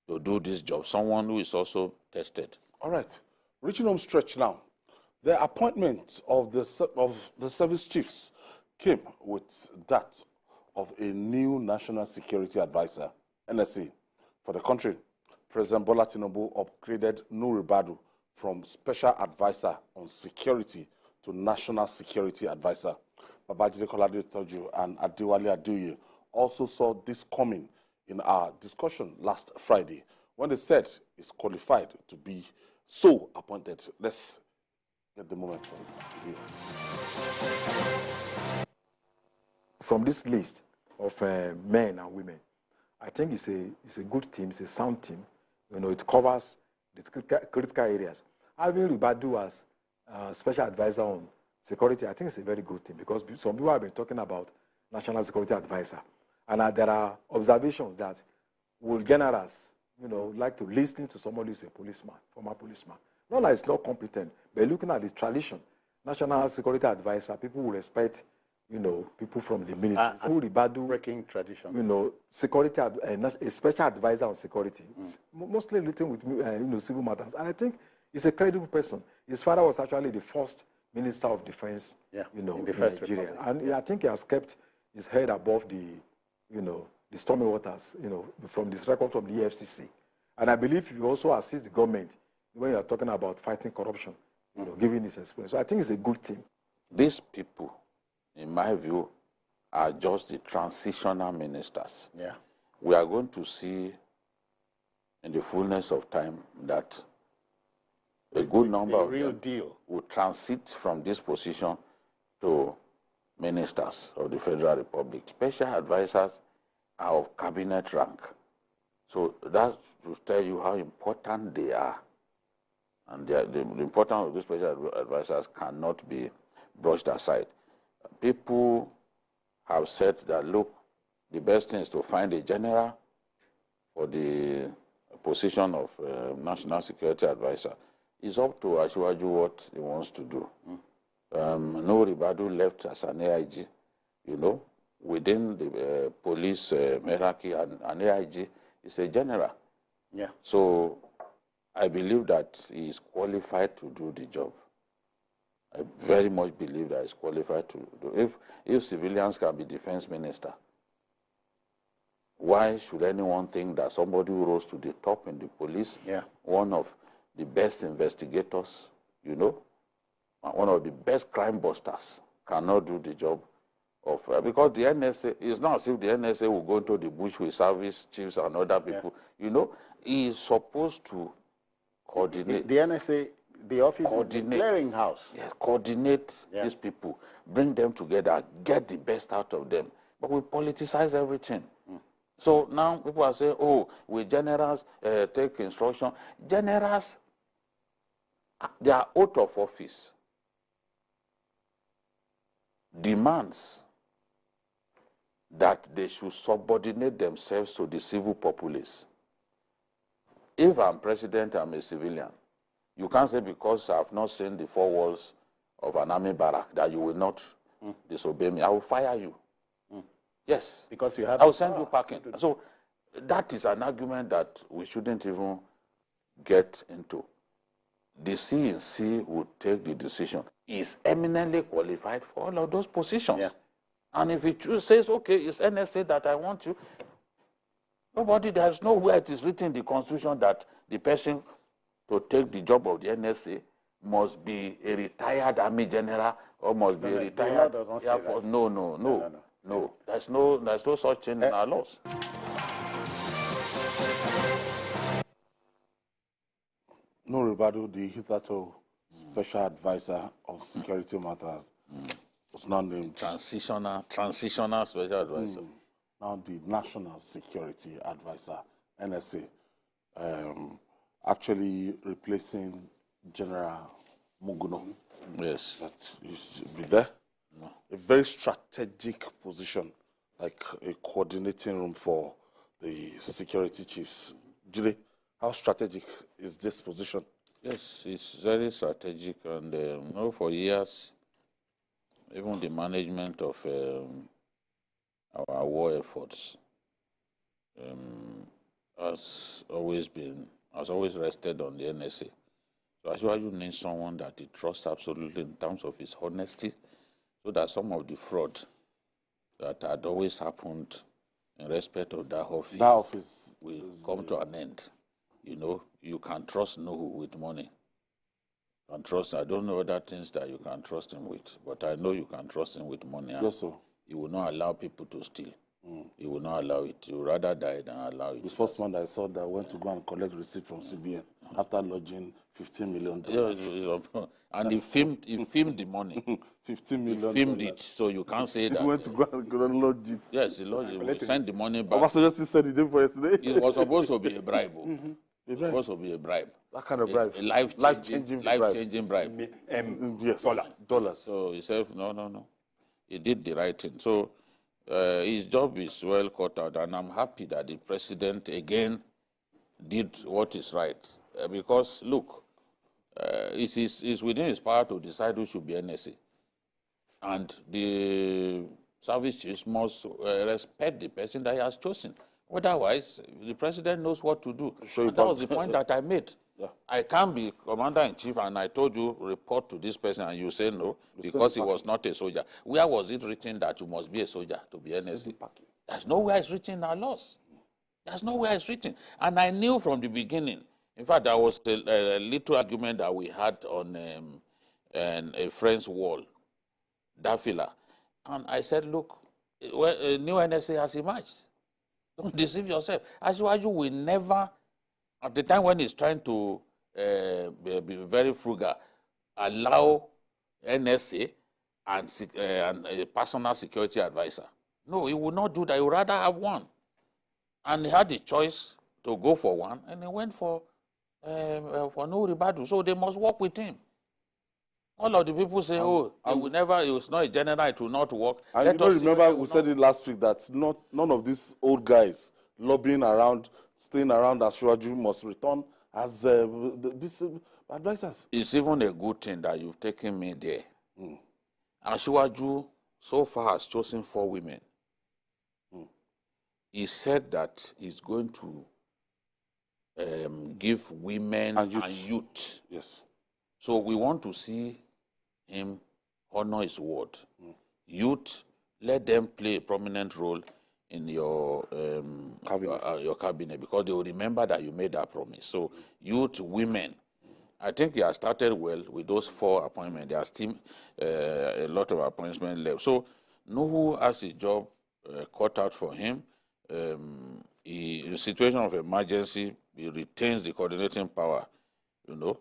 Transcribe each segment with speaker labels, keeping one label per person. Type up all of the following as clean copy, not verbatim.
Speaker 1: to do this job, someone who is also tested.
Speaker 2: All right. Reaching home stretch now. The appointment of the service chiefs came with that of a new National Security Advisor, NSA, for the country. President Bola Tinubu upgraded Nuhu Ribadu from Special Advisor on Security to National Security Advisor. Babajide Kolade Toju and Adewale Adeoye also saw this coming in our discussion last Friday when they said he's qualified to be so appointed. Let's get the moment for you.
Speaker 3: From this list of men and women, I think it's a good team, it's a sound team. You know, it covers the critical areas. Having Ribadu as special advisor on security, I think it's a very good thing because some people have been talking about national security advisor, and there are observations that will generals, you know, like to listen to somebody who's a policeman, former policeman. Not that it's not competent, but looking at the tradition, national security advisor, people will respect, you know, people from the military. So Ribadu,
Speaker 4: breaking tradition.
Speaker 3: you know, security, a special advisor on security, mostly relating with, you know, civil matters. And I think he's a credible person. His father was actually the first Minister of Defense, you know, in Nigeria. Republic. And I think he has kept his head above the, you know, the stormy waters, you know, from this record from the EFCC. And I believe he also assist the government when you are talking about fighting corruption, you know, giving his experience. So I think it's a good thing.
Speaker 1: These people, in my view, are just the transitional ministers.
Speaker 4: Yeah.
Speaker 1: We are going to see in the fullness of time that a good number of them will transit from this position to ministers of the Federal Republic. Special advisors are of cabinet rank. So that's to tell you how important they are. And the importance of these special advisors cannot be brushed aside. People have said that, look, the best thing is to find a general for the position of National Security Advisor. It's up to Asiwaju what he wants to do. Nuhu Ribadu left as an AIG, you know, within the police hierarchy, and an AIG is a general.
Speaker 4: Yeah.
Speaker 1: So I believe that he is qualified to do the job. I very much believe that he's qualified to do. If civilians can be defense minister, why should anyone think that somebody who rose to the top in the police, one of the best investigators, you know, one of the best crime busters, cannot do the job of, because the NSA, it's not as if the NSA will go into the bush with service chiefs and other people. You know, he is supposed to coordinate.
Speaker 4: The NSA, the office is the clearinghouse.
Speaker 1: Yes, coordinate these people, bring them together, get the best out of them. But we politicize everything. So now people are saying, oh, we generals take instruction. Generals, their oath of office demands that they should subordinate themselves to the civil populace. If I'm president, I'm a civilian. You can't say because I've not seen the four walls of an army barrack that you will not disobey me. I will fire you. Yes.
Speaker 4: Because you have
Speaker 1: I will send you packing. So that is an argument that we shouldn't even get into. The CNC would take the decision. He is eminently qualified for all of those positions.
Speaker 4: Yeah.
Speaker 1: And if he says, okay, it's NSA that I want you, there's nowhere it is written in the Constitution that the person to take the job of the NSA must be a retired army general or must be a retired Air Force. No. There's no such thing in our laws.
Speaker 2: Nuhu Ribadu, the hitherto special advisor on security matters, was now named
Speaker 1: transitional special advisor.
Speaker 2: Now the National Security Advisor, NSA, actually replacing General Muguno.
Speaker 1: Yes.
Speaker 2: That used to be there. No. A very strategic position, like a coordinating room for the security chiefs. Julie, how strategic is this position?
Speaker 1: Yes, it's very strategic, and for years, even the management of our war efforts has always rested on the NSA. So Asiwaju needs someone that he trusts absolutely in terms of his honesty, so that some of the fraud that had always happened in respect of that office will come to an end. You know, you can trust Nuhu with money. You can trust. I don't know other things that you can trust him with, but I know you can trust him with money.
Speaker 2: Yes, sir.
Speaker 1: He will not allow people to steal. He will not allow it. He will rather die than allow it.
Speaker 2: The first one that I saw that went to go and collect receipt from CBN after lodging $15 million.
Speaker 1: Yeah, and he filmed the money.
Speaker 2: $15 million.
Speaker 1: He filmed it, so you can't say that.
Speaker 2: He went to go and lodge it.
Speaker 1: Yes, he lodged it. He sent the money back.
Speaker 2: Obasanjo said he did for yesterday.
Speaker 1: It was supposed to be a bribe. It was supposed to be a bribe.
Speaker 2: What kind of bribe?
Speaker 1: A life-changing bribe.
Speaker 2: Yes. Dollars.
Speaker 1: So he said, no. He did the right thing. So his job is well cut out, and I'm happy that the president again did what is right. Because, look, it's within his power to decide who should be NSA. And the service chiefs must respect the person that he has chosen. Otherwise, the president knows what to do. And that was the point that I made. Yeah. I can't be commander-in-chief and I told you, report to this person, and you say no, because he was not a soldier. Where was it written that you must be a soldier to be NSA? There's nowhere it's written in our laws. There's nowhere it's written. And I knew from the beginning. In fact, there was a little argument that we had on a friend's wall, Dafila. And I said, look, a new NSA has emerged. Don't deceive yourself. Asiwaju will never, at the time when he's trying to be very frugal, allow NSA and a personal security advisor. No, he would not do that. He would rather have one. And he had the choice to go for one, and he went for Nuhu Ribadu. So they must work with him. All of the people say, it will never, it was not a general, it will not work.
Speaker 2: And you don't remember we said it last week that none of these old guys lobbying around, staying around Asiwaju must return as these advisors.
Speaker 1: It's even a good thing that you've taken me there. Asiwaju so far has chosen 4 women. He said that he's going to give women and youth.
Speaker 2: Yes.
Speaker 1: So we want to see him honor his word. Youth, let them play a prominent role in your cabinet, because they will remember that you made that promise. So youth, women, I think he has started well with those 4 appointments. There are still a lot of appointments left. So Nuhu has his job cut out for him. In a situation of emergency, he retains the coordinating power, and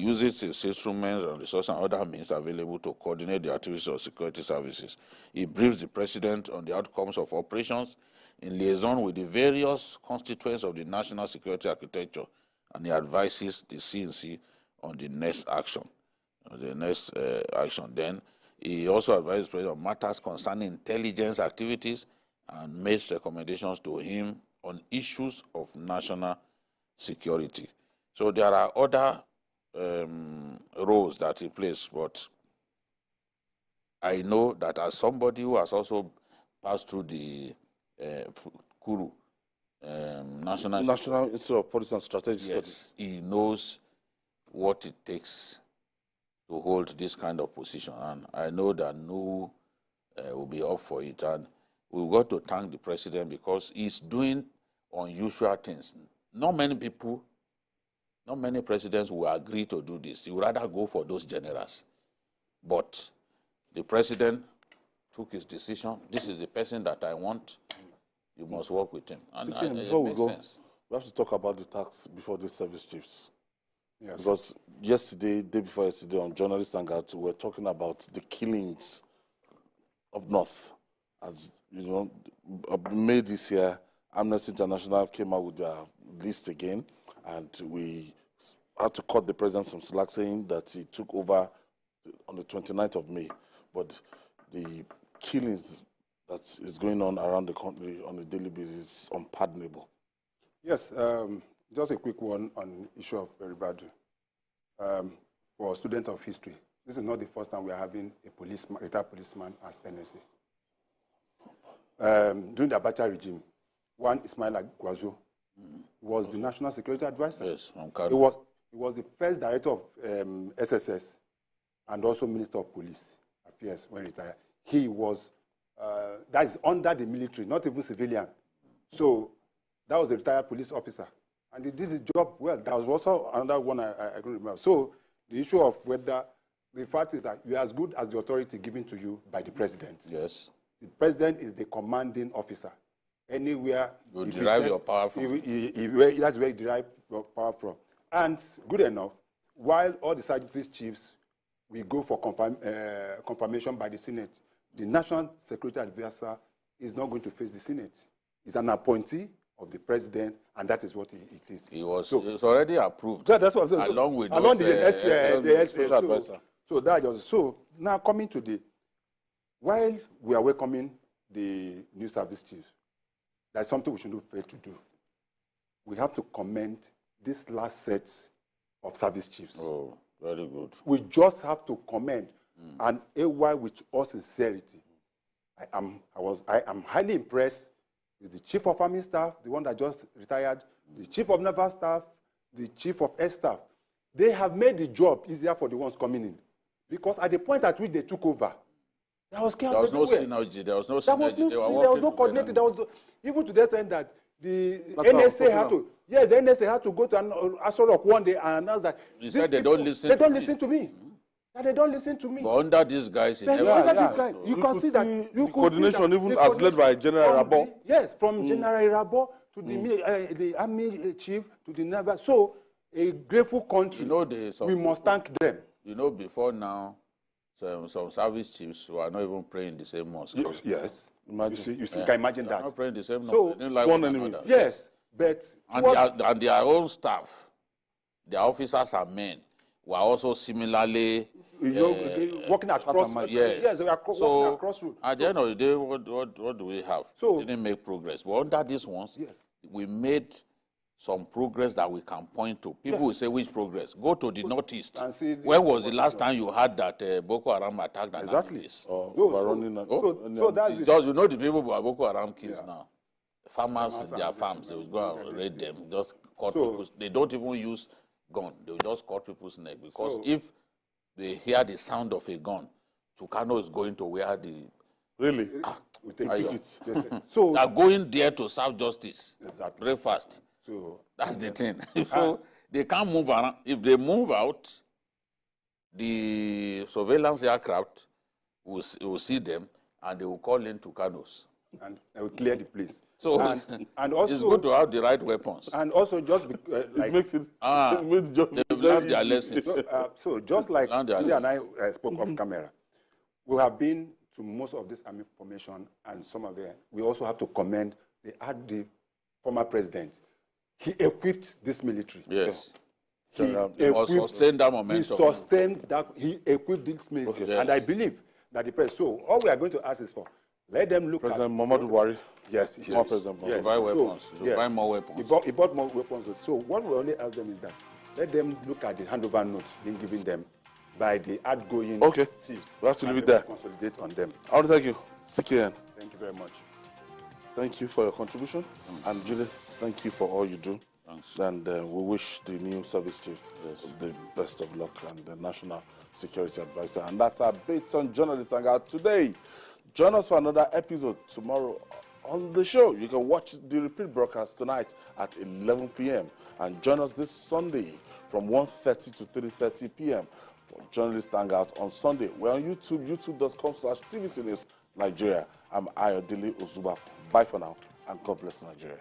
Speaker 1: uses its instruments and resources and other means available to coordinate the activities of security services. He briefs the president on the outcomes of operations in liaison with the various constituents of the national security architecture, and he advises the CNC on the next action. Then he also advises the president on matters concerning intelligence activities and makes recommendations to him on issues of national security. So there are other roles that he plays, but I know that as somebody who has also passed through the Kuru, National
Speaker 2: Institute of Policy and Strategic Studies,
Speaker 1: he knows what it takes to hold this kind of position, and I know that Nuhu will be up for it, and we've got to thank the president because he's doing unusual things. Not many presidents will agree to do this. He would rather go for those generals. But the president took his decision. This is the person that I want. You must work with him. And
Speaker 2: before we go,
Speaker 1: sense.
Speaker 2: We have to talk about the tax before the service chiefs.
Speaker 5: Yes.
Speaker 2: Because yesterday, day before yesterday, on Journalist Hangout, we were talking about the killings up north. As you know, May this year, Amnesty International came out with their list again, and we had to cut the president from slack, saying that he took over on the 29th of May. But the killings that is going on around the country on a daily basis is unpardonable.
Speaker 5: Yes, just a quick one on the issue of Ribadu. For students of history, this is not the first time we are having a retired policeman as NSA. During the Abacha regime, One, Ismaila Gwazo, was the National Security Advisor.
Speaker 1: Yes,
Speaker 5: He was the first director of SSS and also Minister of Police Affairs when he retired. He was, that is under the military, not even civilian. So that was a retired police officer. And he did his job well. That was also another one I couldn't remember. So the issue of whether, the fact is that you are as good as the authority given to you by the president.
Speaker 1: Yes.
Speaker 5: The president is the commanding officer. Anywhere
Speaker 1: you derive your power from.
Speaker 5: That's where you derive your power from. And good enough, while all the service chiefs will go for confirmation by the Senate, the National Security Advisor is not going to face the Senate. He's an appointee of the president, and that is what it is.
Speaker 1: It's already approved.
Speaker 5: That's what I'm saying.
Speaker 1: Along with
Speaker 5: the special advisor. So that just so now coming to the, while we are welcoming the new service chiefs, that's something we shouldn't fail to do. We have to commend this last set of service chiefs.
Speaker 1: Oh, very good.
Speaker 5: We just have to commend and AY with all sincerity. I am highly impressed with the chief of army staff, the one that just retired, the chief of naval staff, the chief of air staff. They have made the job easier for the ones coming in. Because at the point at which they took over, there was chaos everywhere.
Speaker 1: Synergy. There was no synergy.
Speaker 5: There was no coordinated. Even to the extent that the NSA had to, yes, the NSA had to go to Aso Rock one day and announce that
Speaker 1: you said they don't listen.
Speaker 5: They don't listen to me. That they don't listen to me.
Speaker 1: But under these guys,
Speaker 5: you can see that
Speaker 2: the coordination even as led by General Irabor.
Speaker 5: Yes, from General Irabor to the army chief to the naval. So a grateful country. We must thank them.
Speaker 1: Before now, some service chiefs who are not even praying in the same mosque.
Speaker 5: Yes. You see, can imagine that.
Speaker 1: Not praying the same
Speaker 5: so,
Speaker 1: mosque.
Speaker 5: Yes, but
Speaker 1: and their own staff, their officers and men, were also similarly
Speaker 5: working at crossroads.
Speaker 1: Yes,
Speaker 5: they were working at crossroads.
Speaker 1: At the end of the day, what do we have? We didn't make progress. But under these ones, we made some progress that we can point to. People will say, which progress? Go to the northeast. When was the last time you heard that Boko Haram attacked an army?
Speaker 5: So that's
Speaker 1: just, the people who are Boko Haram kids now. Farmers in their farms, they will go and raid them, just cut people's. They don't even use gun. They will just cut people's neck. Because if they hear the sound of a gun, Tucano is going to where the...
Speaker 2: Really?
Speaker 5: We take it.
Speaker 1: So they are going there to serve justice.
Speaker 5: Exactly.
Speaker 1: Very fast.
Speaker 5: So
Speaker 1: that's the thing. So they can't move around. If they move out, the surveillance aircraft will see them and they will call in Tucanos.
Speaker 5: And they will clear the place.
Speaker 1: So
Speaker 5: and also,
Speaker 1: it's good to have the right weapons.
Speaker 5: And also just
Speaker 2: like... It makes it...
Speaker 1: they've learned their lessons.
Speaker 5: So just like Julie and I spoke off camera, we have been to most of this army formation and some of them. We also have to commend the former president. He equipped this military.
Speaker 1: Yes.
Speaker 5: He
Speaker 1: sustained that momentum.
Speaker 5: He equipped this military. Okay. Yes. And I believe that the president, so all we are going to ask is for, let them look
Speaker 2: President Muhammadu Buhari.
Speaker 5: Yes.
Speaker 2: President
Speaker 1: Buhari. Buy weapons. Buy more weapons.
Speaker 5: He bought more weapons. So what we only ask them is that, let them look at the handover notes being given them by the outgoing chiefs.
Speaker 2: We have to leave it there.
Speaker 5: Consolidate on them.
Speaker 2: I want to thank you, CKN.
Speaker 5: Thank you very much.
Speaker 2: Thank you for your contribution. And Julie, thank you for all you do.
Speaker 1: Thanks.
Speaker 2: And we wish the new service chiefs the best of luck and the National Security Advisor. And that's our Bates on Journalist Hangout today. Join us for another episode tomorrow on the show. You can watch the repeat broadcast tonight at 11 p.m. And join us this Sunday from 1:30 to 3:30 p.m. for Journalist Hangout on Sunday. We're on YouTube, youtube.com/TVC News Nigeria. I'm Ayodele Ozuba. Bye for now, and God bless Nigeria.